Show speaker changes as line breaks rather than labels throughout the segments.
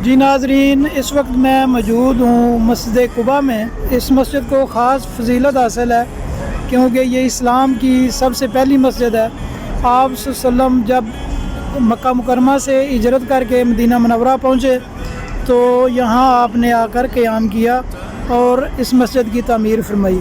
جی ناظرین، اس وقت میں موجود ہوں مسجد قباء میں۔ اس مسجد کو خاص فضیلت حاصل ہے کیونکہ یہ اسلام کی سب سے پہلی مسجد ہے۔ آپ صلی اللہ علیہ وسلم جب مکہ مکرمہ سے ہجرت کر کے مدینہ منورہ پہنچے تو یہاں آپ نے آ کر قیام کیا اور اس مسجد کی تعمیر فرمائی۔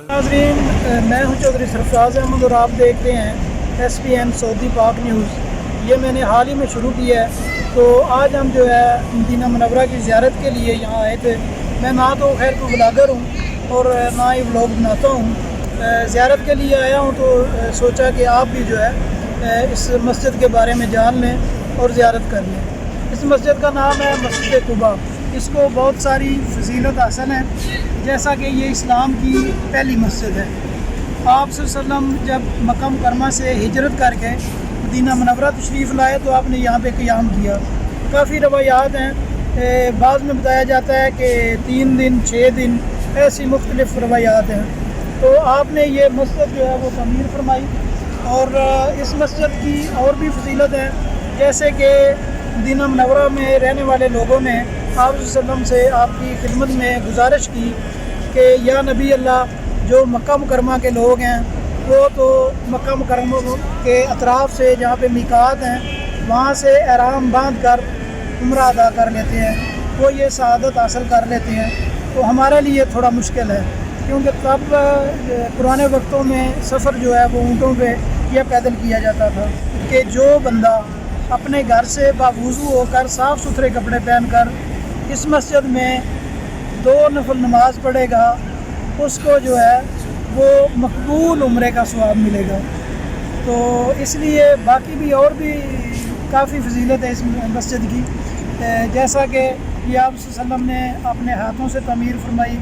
ناظرین، میں ہوں چودھری سرفراز احمد اور آپ دیکھ رہے ہیں SPN سعودی پاک نیوز۔ یہ میں نے حال ہی میں شروع کیا ہے، تو آج ہم جو ہے مدینہ منورہ کی زیارت کے لیے یہاں آئے تھے۔ میں نہ تو خیر کوئی بلاگر ہوں اور نہ ہی ولاگ بناتا ہوں، زیارت کے لیے آیا ہوں، تو سوچا کہ آپ بھی جو ہے اس مسجد کے بارے میں جان لیں اور زیارت کر لیں۔ اس مسجد کا نام ہے مسجد قباء۔ اس کو بہت ساری فضیلت حاصل ہیں، جیسا کہ یہ اسلام کی پہلی مسجد ہے۔ آپ صلی اللہ علیہ وسلم جب مکہ مکرمہ سے ہجرت کر کے مدینہ منورہ تشریف لائے تو آپ نے یہاں پہ قیام کیا۔ کافی روایات ہیں، بعض میں بتایا جاتا ہے کہ 3 دن 6 دن، ایسی مختلف روایات ہیں۔ تو آپ نے یہ مسجد جو ہے وہ تعمیر فرمائی، اور اس مسجد کی اور بھی فضیلت ہے، جیسے کہ مدینہ منورہ میں رہنے والے لوگوں نے آپ صلی اللہ علیہ وسلم سے آپ کی خدمت میں گزارش کی کہ یا نبی اللہ، جو مکہ مکرمہ کے لوگ ہیں وہ تو مکہ مکرمہ کے اطراف سے جہاں پہ میقات ہیں وہاں سے احرام باندھ کر عمرہ ادا کر لیتے ہیں، وہ یہ سعادت حاصل کر لیتے ہیں۔ تو ہمارے لیے تھوڑا مشکل ہے، کیونکہ تب پرانے وقتوں میں سفر جو ہے وہ اونٹوں پہ یا پیدل کیا جاتا تھا، کہ جو بندہ اپنے گھر سے باوضو ہو کر صاف ستھرے کپڑے پہن کر اس مسجد میں 2 نفل نماز پڑھے گا، اس کو جو ہے وہ مقبول عمرے کا ثواب ملے گا۔ تو اس لیے باقی بھی اور بھی کافی فضیلت ہے اس مسجد کی، جیسا کہ یہ آپ صلی اللہ علیہ وسلم نے اپنے ہاتھوں سے تعمیر فرمائی۔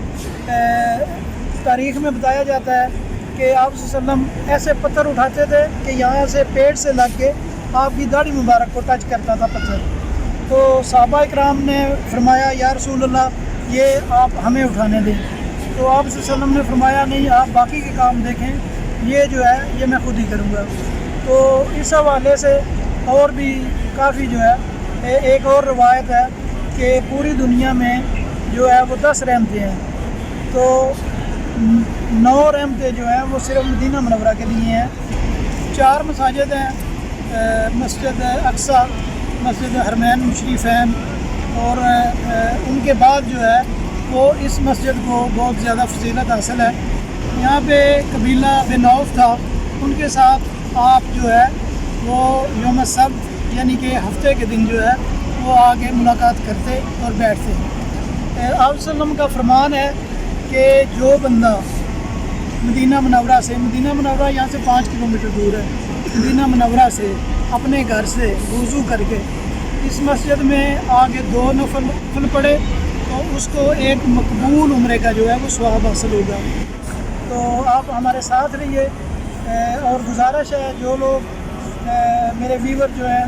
تاریخ میں بتایا جاتا ہے کہ آپ صلی اللہ علیہ وسلم ایسے پتھر اٹھاتے تھے کہ یہاں سے پیٹ سے لگ کے آپ کی داڑھی مبارک کو ٹچ کرتا تھا پتھر۔ تو صحابہ اکرام نے فرمایا یا رسول اللہ، یہ آپ ہمیں اٹھانے دیں۔ تو آپ صلی اللہ علیہ وسلم نے فرمایا نہیں، آپ باقی کے کام دیکھیں، یہ جو ہے یہ میں خود ہی کروں گا۔ تو اس حوالے سے اور بھی کافی جو ہے، ایک اور روایت ہے کہ پوری دنیا میں جو ہے وہ 10 رحمتیں ہیں، تو 9 رحمتیں جو ہیں وہ صرف مدینہ منورہ کے لیے ہیں۔ 4 مساجد ہیں، مسجد اقصیٰ، مسجد حرمین مشریفین، اور ان کے بعد جو ہے وہ اس مسجد کو بہت زیادہ فضیلت حاصل ہے۔ یہاں پہ قبیلہ بن عوف تھا، ان کے ساتھ آپ جو ہے وہ یوم السبت یعنی کہ ہفتے کے دن جو ہے وہ آگے ملاقات کرتے اور بیٹھتے۔ آپ صلی اللہ علیہ وسلم کا فرمان ہے کہ جو بندہ مدینہ منورہ یہاں سے 5 کلومیٹر دور ہے، مدینہ منورہ سے اپنے گھر سے وضو کر کے اس مسجد میں آگے 2 نفل پڑھے تو اس کو ایک مقبول عمرے کا جو ہے وہ ثواب حاصل ہوگا۔ تو آپ ہمارے ساتھ رہیے، اور گزارش ہے جو لوگ میرے ویور جو ہیں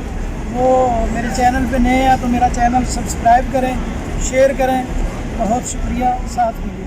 وہ میرے چینل پہ نئے ہیں تو میرا چینل سبسکرائب کریں، شیئر کریں۔ بہت شکریہ، ساتھ رہیے۔